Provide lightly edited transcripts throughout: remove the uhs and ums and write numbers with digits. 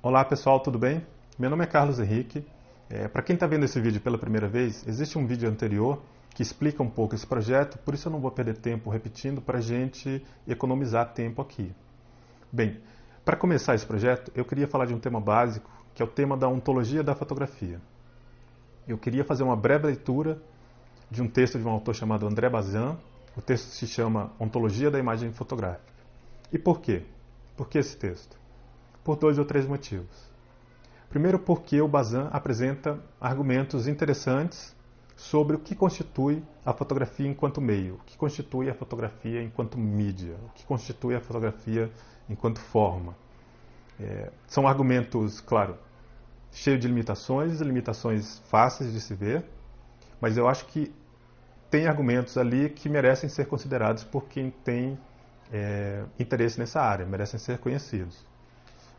Olá pessoal, tudo bem? Meu nome é Carlos Henrique. Para quem está vendo esse vídeo pela primeira vez, existe um vídeo anterior que explica um pouco esse projeto, por isso eu não vou perder tempo repetindo para a gente economizar tempo aqui. Bem, para começar esse projeto, eu queria falar de um tema básico, que é o tema da ontologia da fotografia. Eu queria fazer uma breve leitura de um texto de um autor chamado André Bazin. O texto se chama Ontologia da Imagem Fotográfica. E por quê? Por que esse texto? Por dois ou três motivos. Primeiro, porque o Bazin apresenta argumentos interessantes sobre o que constitui a fotografia enquanto meio, o que constitui a fotografia enquanto mídia, o que constitui a fotografia enquanto forma. São argumentos, claro, cheios de limitações fáceis de se ver, mas eu acho que tem argumentos ali que merecem ser considerados por quem tem interesse nessa área, merecem ser conhecidos.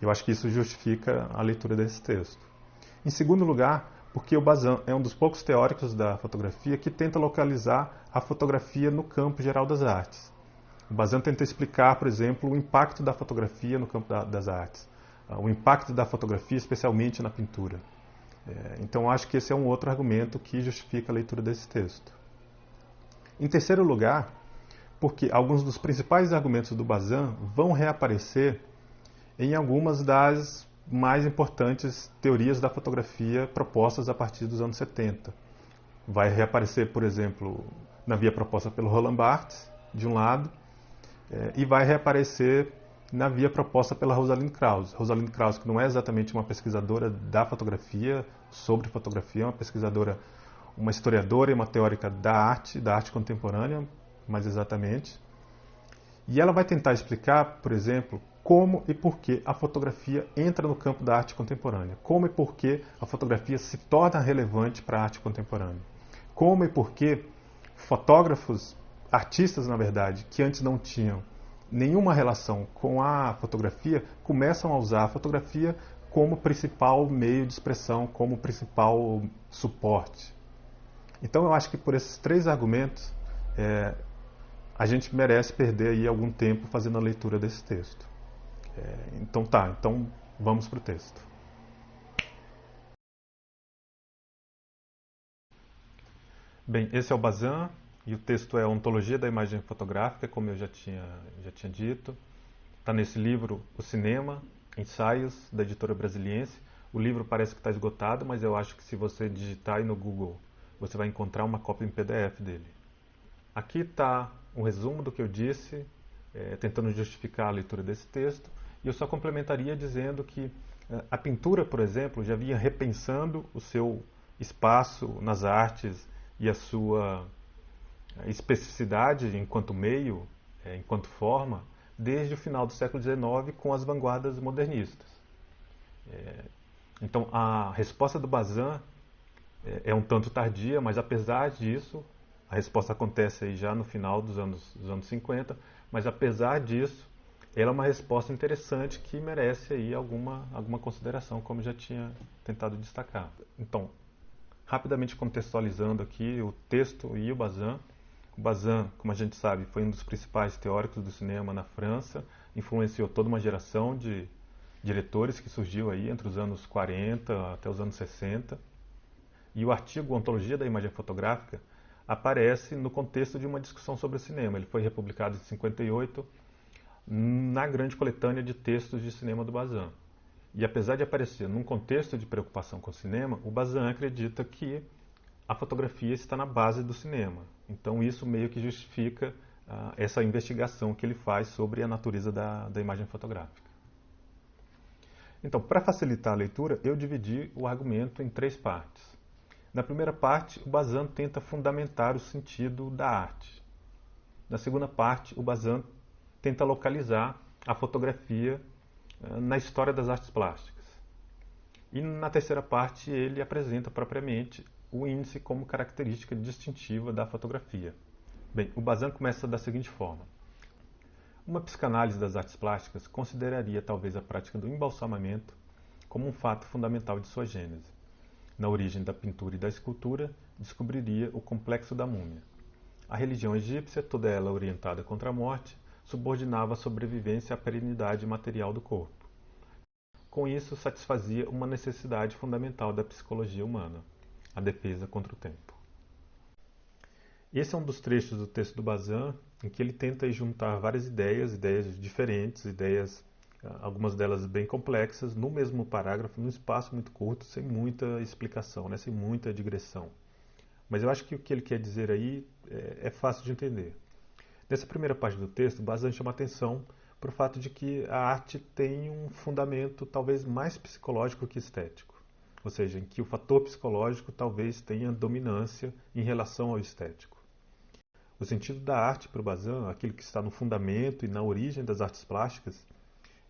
Eu acho que isso justifica a leitura desse texto. Em segundo lugar, porque o Bazin é um dos poucos teóricos da fotografia que tenta localizar a fotografia no campo geral das artes. O Bazin tenta explicar, por exemplo, o impacto da fotografia no campo das artes, o impacto da fotografia especialmente na pintura. Então acho que esse é um outro argumento que justifica a leitura desse texto. Em terceiro lugar, porque alguns dos principais argumentos do Bazin vão reaparecer em algumas das mais importantes teorias da fotografia propostas a partir dos anos 70. Vai reaparecer, por exemplo, na via proposta pelo Roland Barthes, de um lado, e vai reaparecer na via proposta pela Rosalind Krauss. Rosalind Krauss, que não é exatamente uma pesquisadora da fotografia, sobre fotografia, é uma pesquisadora, uma historiadora e uma teórica da arte contemporânea, mais exatamente. E ela vai tentar explicar, por exemplo, como e por que a fotografia entra no campo da arte contemporânea. Como e por que a fotografia se torna relevante para a arte contemporânea. Como e por que fotógrafos, artistas, na verdade, que antes não tinham nenhuma relação com a fotografia, começam a usar a fotografia como principal meio de expressão, como principal suporte. Então eu acho que por esses três argumentos, a gente merece perder aí algum tempo fazendo a leitura desse texto. Então vamos para o texto. Bem, esse é o Bazin e o texto é Ontologia da Imagem Fotográfica, como eu já tinha dito. Está nesse livro O Cinema, Ensaios, da editora Brasiliense. O livro parece que está esgotado, mas eu acho que se você digitar aí no Google, você vai encontrar uma cópia em PDF dele. Aqui está um resumo do que eu disse, tentando justificar a leitura desse texto. E eu só complementaria dizendo que a pintura, por exemplo, já vinha repensando o seu espaço nas artes e a sua especificidade enquanto meio, enquanto forma, desde o final do século XIX com as vanguardas modernistas. Então a resposta do Bazin é um tanto tardia, mas apesar disso, a resposta acontece aí já no final dos anos 50, mas apesar disso, ela é uma resposta interessante que merece aí alguma consideração, como já tinha tentado destacar. Então, rapidamente contextualizando aqui o texto e o Bazin. O Bazin, como a gente sabe, foi um dos principais teóricos do cinema na França, influenciou toda uma geração de diretores que surgiu aí entre os anos 40 até os anos 60. E o artigo Ontologia da Imagem Fotográfica aparece no contexto de uma discussão sobre o cinema. Ele foi republicado em 58 na grande coletânea de textos de cinema do Bazin. E apesar de aparecer num contexto de preocupação com o cinema, o Bazin acredita que a fotografia está na base do cinema. Então isso meio que justifica essa investigação que ele faz sobre a natureza da imagem fotográfica. Então, para facilitar a leitura, eu dividi o argumento em três partes. Na primeira parte, o Bazin tenta fundamentar o sentido da arte. Na segunda parte, o Bazin tenta localizar a fotografia na história das artes plásticas. E na terceira parte ele apresenta propriamente o índice como característica distintiva da fotografia. Bem, o Bazin começa da seguinte forma. Uma psicanálise das artes plásticas consideraria talvez a prática do embalsamamento como um fato fundamental de sua gênese. Na origem da pintura e da escultura, descobriria o complexo da múmia. A religião egípcia, toda ela orientada contra a morte, subordinava a sobrevivência à perenidade material do corpo. com isso satisfazia uma necessidade fundamental da psicologia humana, a defesa contra o tempo. Esse é um dos trechos do texto do Bazin em que ele tenta juntar várias ideias diferentes, algumas delas bem complexas, no mesmo parágrafo, num espaço muito curto, sem muita explicação, né, sem muita digressão. Mas eu acho que o que ele quer dizer aí é fácil de entender. Nessa primeira parte do texto, Bazin chama atenção para o fato de que a arte tem um fundamento talvez mais psicológico que estético. Ou seja, em que o fator psicológico talvez tenha dominância em relação ao estético. O sentido da arte para o Bazin, aquilo que está no fundamento e na origem das artes plásticas,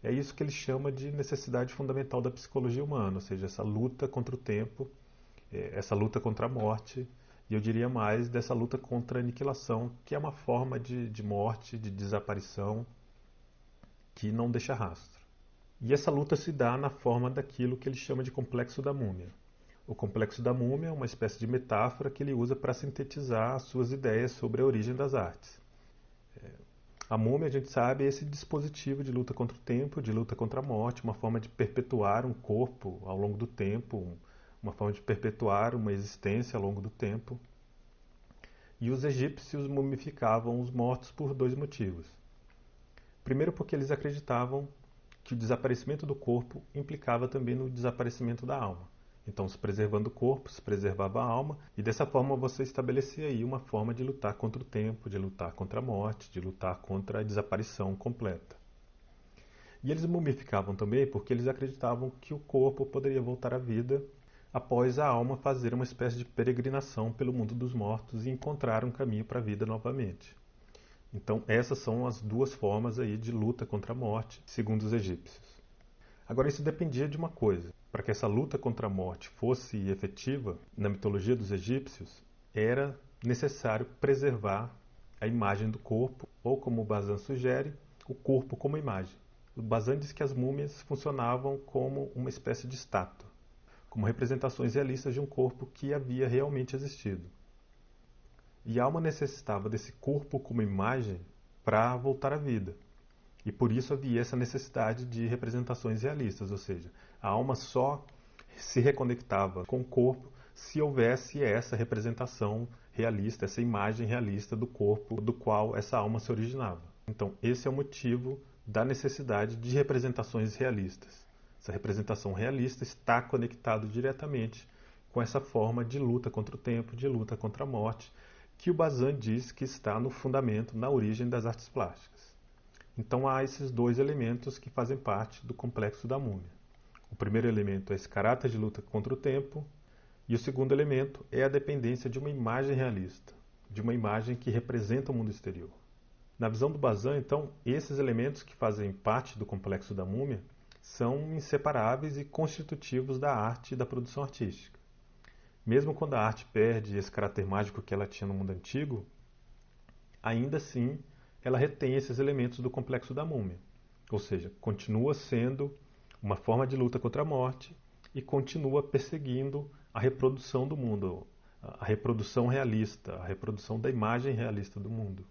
é isso que ele chama de necessidade fundamental da psicologia humana, ou seja, essa luta contra o tempo, essa luta contra a morte, e eu diria mais dessa luta contra a aniquilação, que é uma forma de morte, de desaparição, que não deixa rastro. E essa luta se dá na forma daquilo que ele chama de complexo da múmia. O complexo da múmia é uma espécie de metáfora que ele usa para sintetizar as suas ideias sobre a origem das artes. A múmia, a gente sabe, é esse dispositivo de luta contra o tempo, de luta contra a morte, uma forma de perpetuar um corpo ao longo do tempo, uma forma de perpetuar uma existência ao longo do tempo. E os egípcios mumificavam os mortos por dois motivos. Primeiro, porque eles acreditavam que o desaparecimento do corpo implicava também no desaparecimento da alma. Então, se preservando o corpo, se preservava a alma, e dessa forma você estabelecia aí uma forma de lutar contra o tempo, de lutar contra a morte, de lutar contra a desaparição completa. E eles mumificavam também porque eles acreditavam que o corpo poderia voltar à vida após a alma fazer uma espécie de peregrinação pelo mundo dos mortos e encontrar um caminho para a vida novamente. Então, essas são as duas formas aí de luta contra a morte, segundo os egípcios. Agora, isso dependia de uma coisa. Para que essa luta contra a morte fosse efetiva, na mitologia dos egípcios, era necessário preservar a imagem do corpo, ou como o Bazin sugere, o corpo como imagem. O Bazin diz que as múmias funcionavam como uma espécie de estátua, como representações realistas de um corpo que havia realmente existido. E a alma necessitava desse corpo como imagem para voltar à vida. E por isso havia essa necessidade de representações realistas, ou seja, a alma só se reconectava com o corpo se houvesse essa representação realista, essa imagem realista do corpo do qual essa alma se originava. Então, esse é o motivo da necessidade de representações realistas. Essa representação realista está conectada diretamente com essa forma de luta contra o tempo, de luta contra a morte, que o Bazin diz que está no fundamento, na origem das artes plásticas. Então há esses dois elementos que fazem parte do complexo da múmia. O primeiro elemento é esse caráter de luta contra o tempo, e o segundo elemento é a dependência de uma imagem realista, de uma imagem que representa o mundo exterior. Na visão do Bazin, então, esses elementos que fazem parte do complexo da múmia são inseparáveis e constitutivos da arte e da produção artística. Mesmo quando a arte perde esse caráter mágico que ela tinha no mundo antigo, ainda assim ela retém esses elementos do complexo da múmia. Ou seja, continua sendo uma forma de luta contra a morte e continua perseguindo a reprodução do mundo, a reprodução realista, a reprodução da imagem realista do mundo.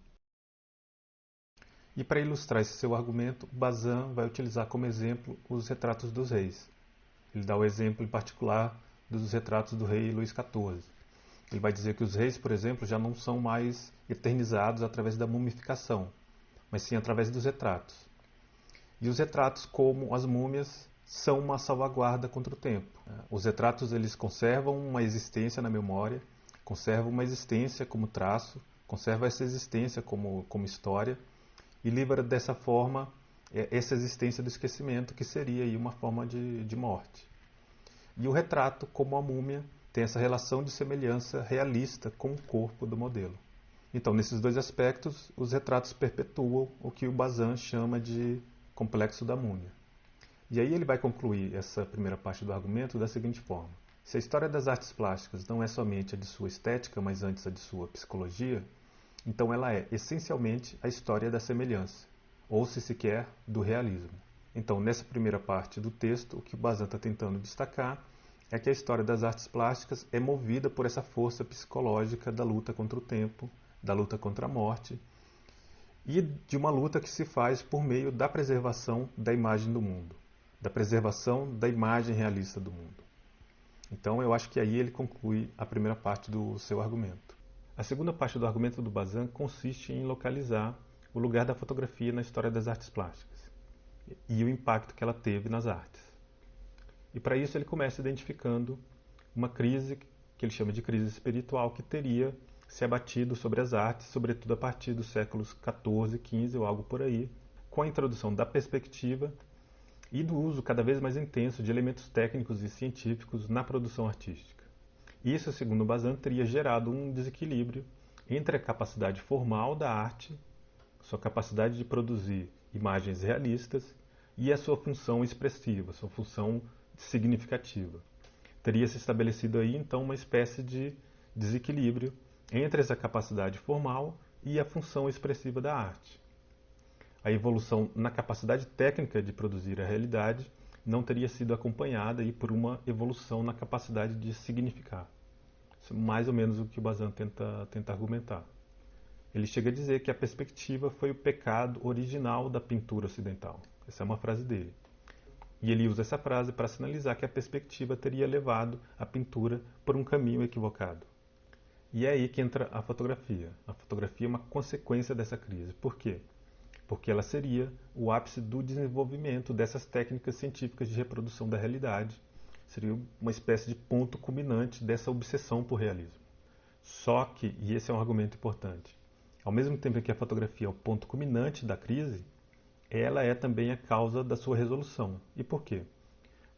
E para ilustrar esse seu argumento, Bazin vai utilizar como exemplo os retratos dos reis. Ele dá o exemplo em particular dos retratos do rei Luís XIV. Ele vai dizer que os reis, por exemplo, já não são mais eternizados através da mumificação, mas sim através dos retratos. E os retratos, como as múmias, são uma salvaguarda contra o tempo. Os retratos eles conservam uma existência na memória, conservam uma existência como traço, conservam essa existência como história e livra dessa forma essa existência do esquecimento, que seria aí uma forma de morte. E o retrato, como a múmia, tem essa relação de semelhança realista com o corpo do modelo. Então, nesses dois aspectos, os retratos perpetuam o que o Bazin chama de complexo da múmia. E aí ele vai concluir essa primeira parte do argumento da seguinte forma. Se a história das artes plásticas não é somente a de sua estética, mas antes a de sua psicologia, então ela é essencialmente a história da semelhança, ou se quer, do realismo. Então, nessa primeira parte do texto, o que o Bazin está tentando destacar é que a história das artes plásticas é movida por essa força psicológica da luta contra o tempo, da luta contra a morte e de uma luta que se faz por meio da preservação da imagem do mundo, da preservação da imagem realista do mundo. Então eu acho que aí ele conclui a primeira parte do seu argumento. A segunda parte do argumento do Bazin consiste em localizar o lugar da fotografia na história das artes plásticas e o impacto que ela teve nas artes. E para isso ele começa identificando uma crise que ele chama de crise espiritual que teria se abatido sobre as artes, sobretudo a partir dos séculos XIV, XV ou algo por aí, com a introdução da perspectiva e do uso cada vez mais intenso de elementos técnicos e científicos na produção artística. Isso, segundo Bazin, teria gerado um desequilíbrio entre a capacidade formal da arte, sua capacidade de produzir imagens realistas, e a sua função expressiva, sua função significativa. Teria se estabelecido aí, então, uma espécie de desequilíbrio entre essa capacidade formal e a função expressiva da arte. A evolução na capacidade técnica de produzir a realidade não teria sido acompanhada aí por uma evolução na capacidade de significar. Isso é mais ou menos o que o Bazin tenta argumentar. Ele chega a dizer que a perspectiva foi o pecado original da pintura ocidental. Essa é uma frase dele. E ele usa essa frase para sinalizar que a perspectiva teria levado a pintura por um caminho equivocado. E é aí que entra a fotografia. A fotografia é uma consequência dessa crise. Por quê? Porque ela seria o ápice do desenvolvimento dessas técnicas científicas de reprodução da realidade. Seria uma espécie de ponto culminante dessa obsessão por realismo. Só que, e esse é um argumento importante, ao mesmo tempo que a fotografia é o ponto culminante da crise, ela é também a causa da sua resolução. E por quê?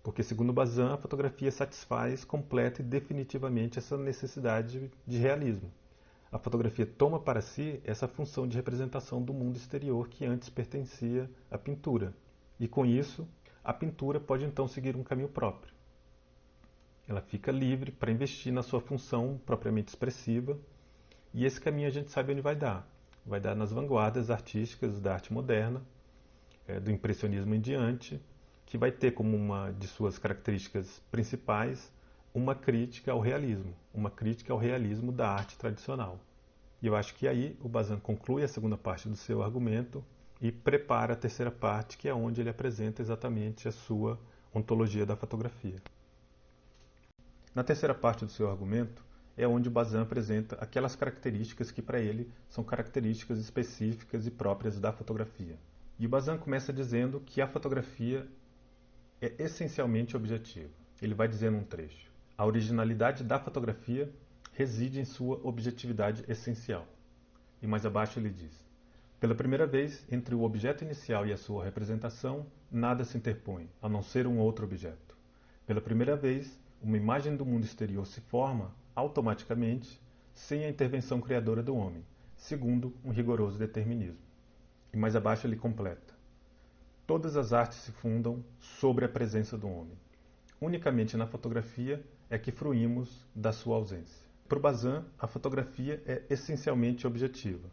Porque, segundo Bazin, a fotografia satisfaz completa e definitivamente essa necessidade de realismo. A fotografia toma para si essa função de representação do mundo exterior que antes pertencia à pintura. E com isso, a pintura pode então seguir um caminho próprio. Ela fica livre para investir na sua função propriamente expressiva, e esse caminho a gente sabe onde vai dar. Vai dar nas vanguardas artísticas da arte moderna, do impressionismo em diante, que vai ter como uma de suas características principais uma crítica ao realismo da arte tradicional. E eu acho que aí o Bazin conclui a segunda parte do seu argumento e prepara a terceira parte, que é onde ele apresenta exatamente a sua ontologia da fotografia. Na terceira parte do seu argumento é onde o Bazin apresenta aquelas características que para ele são características específicas e próprias da fotografia. E o Bazin começa dizendo que a fotografia é essencialmente objetiva. Ele vai dizer num trecho: a originalidade da fotografia reside em sua objetividade essencial. E mais abaixo ele diz: pela primeira vez, entre o objeto inicial e a sua representação, nada se interpõe, a não ser um outro objeto. Pela primeira vez, uma imagem do mundo exterior se forma, automaticamente, sem a intervenção criadora do homem, segundo um rigoroso determinismo. E mais abaixo ele completa: todas as artes se fundam sobre a presença do homem. Unicamente na fotografia é que fruímos da sua ausência. Para o Bazin, a fotografia é essencialmente objetiva.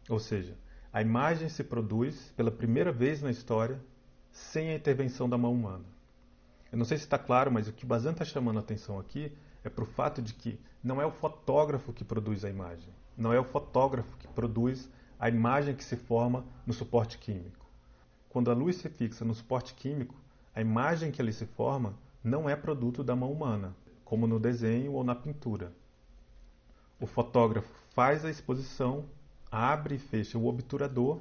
Ou seja, a imagem se produz pela primeira vez na história sem a intervenção da mão humana. Eu não sei se está claro, mas o que Bazin está chamando a atenção aqui é para o fato de que não é o fotógrafo que produz a imagem. Não é o fotógrafo que produz a imagem que se forma no suporte químico. Quando a luz se fixa no suporte químico, a imagem que ali se forma não é produto da mão humana, como no desenho ou na pintura. O fotógrafo faz a exposição, abre e fecha o obturador,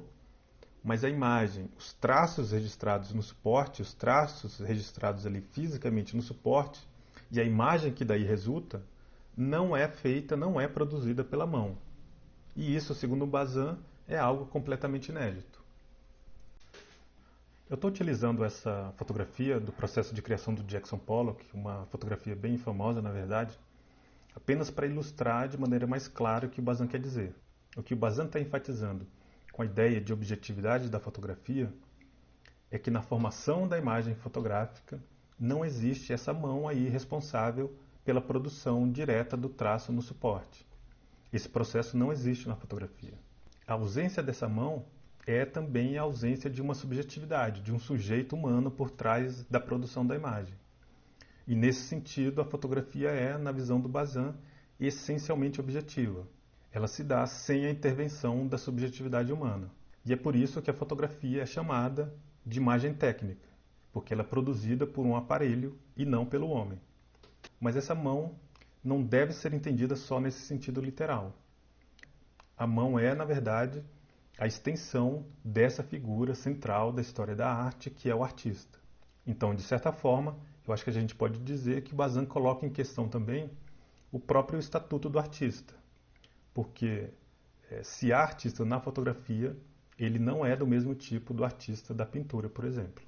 mas a imagem, os traços registrados no suporte, os traços registrados ali fisicamente no suporte, e a imagem que daí resulta, não é feita, não é produzida pela mão. E isso, segundo o Bazin, é algo completamente inédito. Eu estou utilizando essa fotografia do processo de criação do Jackson Pollock, uma fotografia bem famosa, na verdade, apenas para ilustrar de maneira mais clara o que o Bazin quer dizer. O que o Bazin está enfatizando com a ideia de objetividade da fotografia é que na formação da imagem fotográfica não existe essa mão aí responsável pela produção direta do traço no suporte. Esse processo não existe na fotografia. A ausência dessa mão é também a ausência de uma subjetividade, de um sujeito humano por trás da produção da imagem. E nesse sentido, a fotografia é, na visão do Bazin, essencialmente objetiva. Ela se dá sem a intervenção da subjetividade humana. E é por isso que a fotografia é chamada de imagem técnica. porque ela é produzida por um aparelho e não pelo homem. Mas essa mão não deve ser entendida só nesse sentido literal. A mão é, na verdade, a extensão dessa figura central da história da arte, que é o artista. Então, de certa forma, eu acho que a gente pode dizer que Bazin coloca em questão também o próprio estatuto do artista. Porque se há artista na fotografia, ele não é do mesmo tipo do artista da pintura, por exemplo.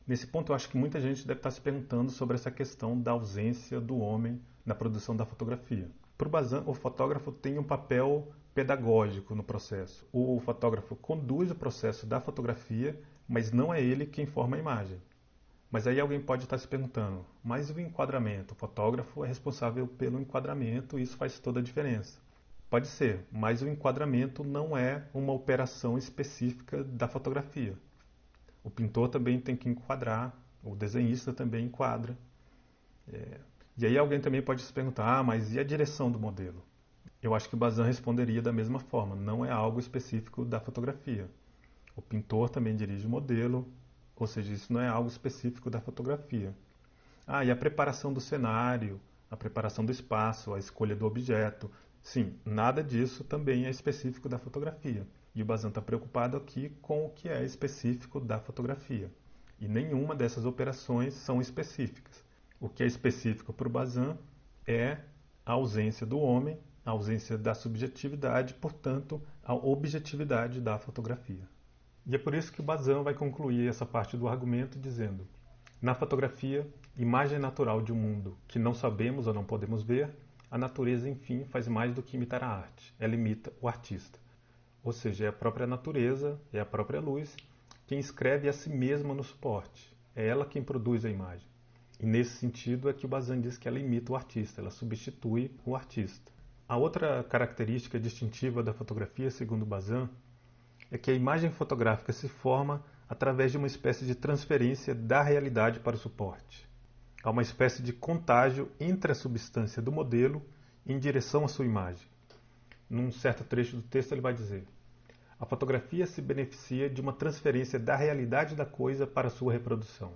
Nesse ponto, eu acho que muita gente deve estar se perguntando sobre essa questão da ausência do homem na produção da fotografia. Para o Bazin, o fotógrafo tem um papel pedagógico no processo. O fotógrafo conduz o processo da fotografia, mas não é ele quem forma a imagem. Mas aí alguém pode estar se perguntando, mas o enquadramento? O fotógrafo é responsável pelo enquadramento e isso faz toda a diferença. Pode ser, mas o enquadramento não é uma operação específica da fotografia. O pintor também tem que enquadrar, o desenhista também enquadra. E aí alguém também pode se perguntar, mas e a direção do modelo? Eu acho que o Bazin responderia da mesma forma, não é algo específico da fotografia. O pintor também dirige o modelo, ou seja, isso não é algo específico da fotografia. E a preparação do cenário, a preparação do espaço, a escolha do objeto. Sim, nada disso também é específico da fotografia. E o Bazin está preocupado aqui com o que é específico da fotografia. E nenhuma dessas operações são específicas. O que é específico para o Bazin é a ausência do homem, a ausência da subjetividade, portanto, a objetividade da fotografia. E é por isso que o Bazin vai concluir essa parte do argumento dizendo: na fotografia, imagem natural de um mundo que não sabemos ou não podemos ver, a natureza, enfim, faz mais do que imitar a arte. Ela imita o artista. Ou seja, é a própria natureza, é a própria luz, quem escreve a si mesma no suporte. É ela quem produz a imagem. E nesse sentido é que o Bazin diz que ela imita o artista, ela substitui o artista. A outra característica distintiva da fotografia, segundo Bazin, é que a imagem fotográfica se forma através de uma espécie de transferência da realidade para o suporte. Há uma espécie de contágio entre a substância do modelo em direção à sua imagem. Num certo trecho do texto ele vai dizer: a fotografia se beneficia de uma transferência da realidade da coisa para a sua reprodução.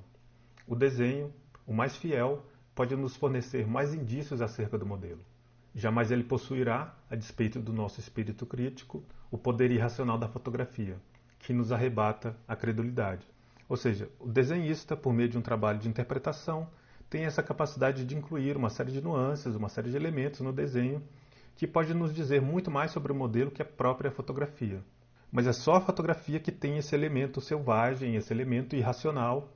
O desenho, o mais fiel, pode nos fornecer mais indícios acerca do modelo. Jamais ele possuirá, a despeito do nosso espírito crítico, o poder irracional da fotografia, que nos arrebata a credulidade. Ou seja, o desenhista, por meio de um trabalho de interpretação, tem essa capacidade de incluir uma série de nuances, uma série de elementos no desenho, que pode nos dizer muito mais sobre o modelo que a própria fotografia. Mas é só a fotografia que tem esse elemento selvagem, esse elemento irracional.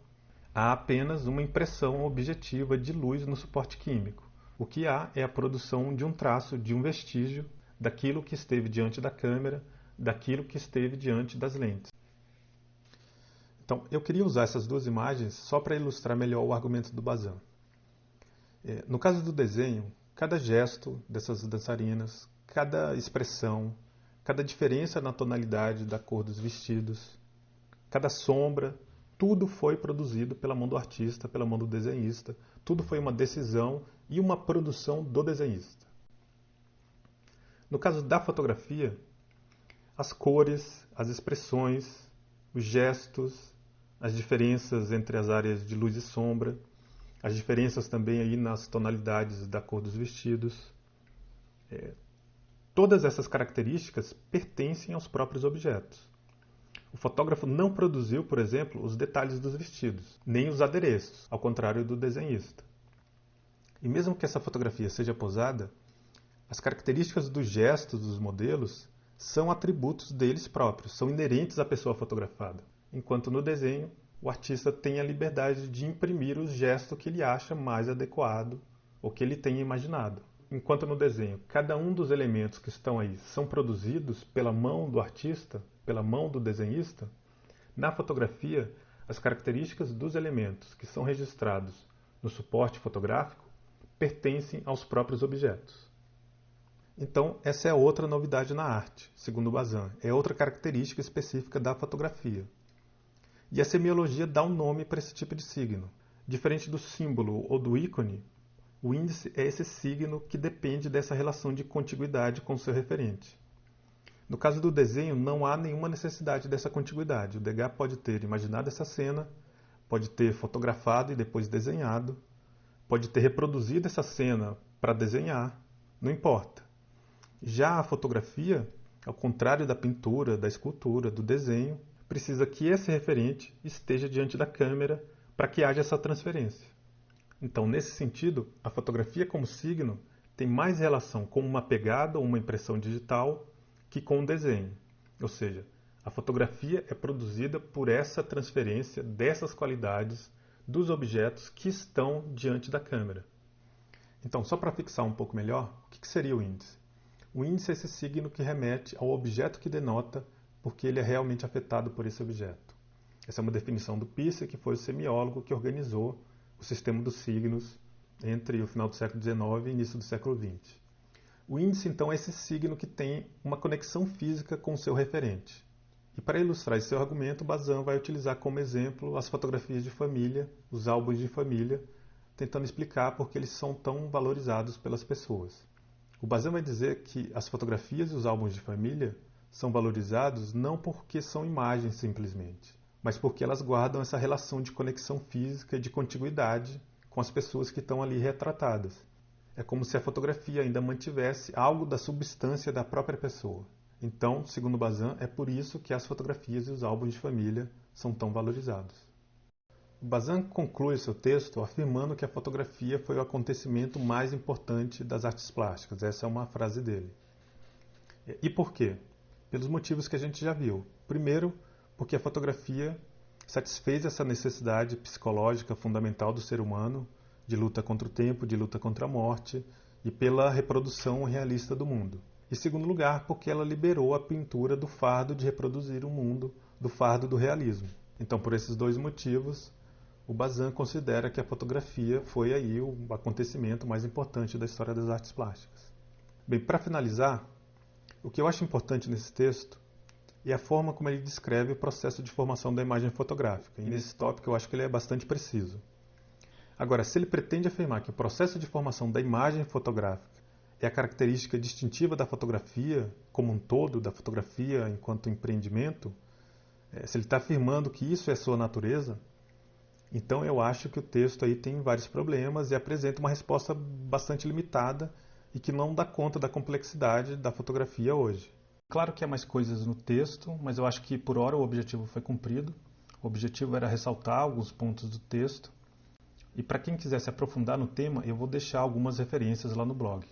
Há apenas uma impressão objetiva de luz no suporte químico. O que há é a produção de um traço, de um vestígio, daquilo que esteve diante da câmera, daquilo que esteve diante das lentes. Então, eu queria usar essas duas imagens só para ilustrar melhor o argumento do Bazin. No caso do desenho, cada gesto dessas dançarinas, cada expressão, cada diferença na tonalidade da cor dos vestidos, cada sombra, tudo foi produzido pela mão do artista, pela mão do desenhista. Tudo foi uma decisão e uma produção do desenhista. No caso da fotografia, as cores, as expressões, os gestos, as diferenças entre as áreas de luz e sombra, as diferenças também aí nas tonalidades da cor dos vestidos. Todas essas características pertencem aos próprios objetos. O fotógrafo não produziu, por exemplo, os detalhes dos vestidos, nem os adereços, ao contrário do desenhista. E mesmo que essa fotografia seja posada, as características dos gestos dos modelos são atributos deles próprios, são inerentes à pessoa fotografada. Enquanto no desenho, o artista tem a liberdade de imprimir o gesto que ele acha mais adequado ou que ele tenha imaginado. Enquanto no desenho, cada um dos elementos que estão aí são produzidos pela mão do artista, pela mão do desenhista, na fotografia, as características dos elementos que são registrados no suporte fotográfico pertencem aos próprios objetos. Então, essa é outra novidade na arte, segundo Bazin. É outra característica específica da fotografia. E a semiologia dá um nome para esse tipo de signo. Diferente do símbolo ou do ícone, o índice é esse signo que depende dessa relação de contiguidade com o seu referente. No caso do desenho, não há nenhuma necessidade dessa contiguidade. O Degas pode ter imaginado essa cena, pode ter fotografado e depois desenhado, pode ter reproduzido essa cena para desenhar, não importa. Já a fotografia, ao contrário da pintura, da escultura, do desenho, precisa que esse referente esteja diante da câmera para que haja essa transferência. Então, nesse sentido, a fotografia como signo tem mais relação com uma pegada ou uma impressão digital que com o desenho. Ou seja, a fotografia é produzida por essa transferência dessas qualidades dos objetos que estão diante da câmera. Então, só para fixar um pouco melhor, o que seria o índice? O índice é esse signo que remete ao objeto que denota porque ele é realmente afetado por esse objeto. Essa é uma definição do Peirce, que foi o semiólogo que organizou o sistema dos signos entre o final do século XIX e início do século XX. O índice, então, é esse signo que tem uma conexão física com o seu referente. E para ilustrar esse seu argumento, Bazin vai utilizar como exemplo as fotografias de família, os álbuns de família, tentando explicar por que eles são tão valorizados pelas pessoas. O Bazin vai dizer que as fotografias e os álbuns de família são valorizados não porque são imagens simplesmente, mas porque elas guardam essa relação de conexão física e de contiguidade com as pessoas que estão ali retratadas. É como se a fotografia ainda mantivesse algo da substância da própria pessoa. Então, segundo Bazin, é por isso que as fotografias e os álbuns de família são tão valorizados. Bazin conclui seu texto afirmando que a fotografia foi o acontecimento mais importante das artes plásticas. Essa é uma frase dele. E por quê? Pelos motivos que a gente já viu. Primeiro, porque a fotografia satisfez essa necessidade psicológica fundamental do ser humano de luta contra o tempo, de luta contra a morte e pela reprodução realista do mundo. Em segundo lugar, porque ela liberou a pintura do fardo de reproduzir o mundo, do fardo do realismo. Então, por esses dois motivos, o Bazin considera que a fotografia foi aí o acontecimento mais importante da história das artes plásticas. Bem, para finalizar, o que eu acho importante nesse texto é a forma como ele descreve o processo de formação da imagem fotográfica. E nesse tópico eu acho que ele é bastante preciso. Agora, se ele pretende afirmar que o processo de formação da imagem fotográfica é a característica distintiva da fotografia como um todo, da fotografia enquanto empreendimento, se ele está afirmando que isso é sua natureza, então eu acho que o texto aí tem vários problemas e apresenta uma resposta bastante limitada e que não dá conta da complexidade da fotografia hoje. Claro que há mais coisas no texto, mas eu acho que por hora o objetivo foi cumprido. O objetivo era ressaltar alguns pontos do texto. E para quem quiser se aprofundar no tema, eu vou deixar algumas referências lá no blog.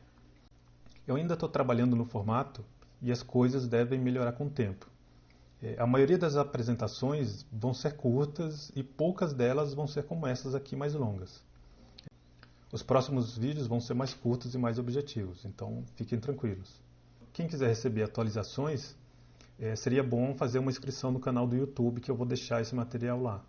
Eu ainda estou trabalhando no formato e as coisas devem melhorar com o tempo. A maioria das apresentações vão ser curtas e poucas delas vão ser como essas aqui, mais longas. Os próximos vídeos vão ser mais curtos e mais objetivos, então fiquem tranquilos. Quem quiser receber atualizações, seria bom fazer uma inscrição no canal do YouTube, que eu vou deixar esse material lá.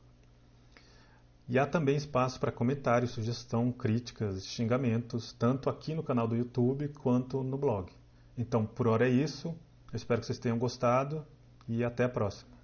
E há também espaço para comentários, sugestão, críticas, xingamentos, tanto aqui no canal do YouTube quanto no blog. Então, por hora é isso. Eu espero que vocês tenham gostado e até a próxima.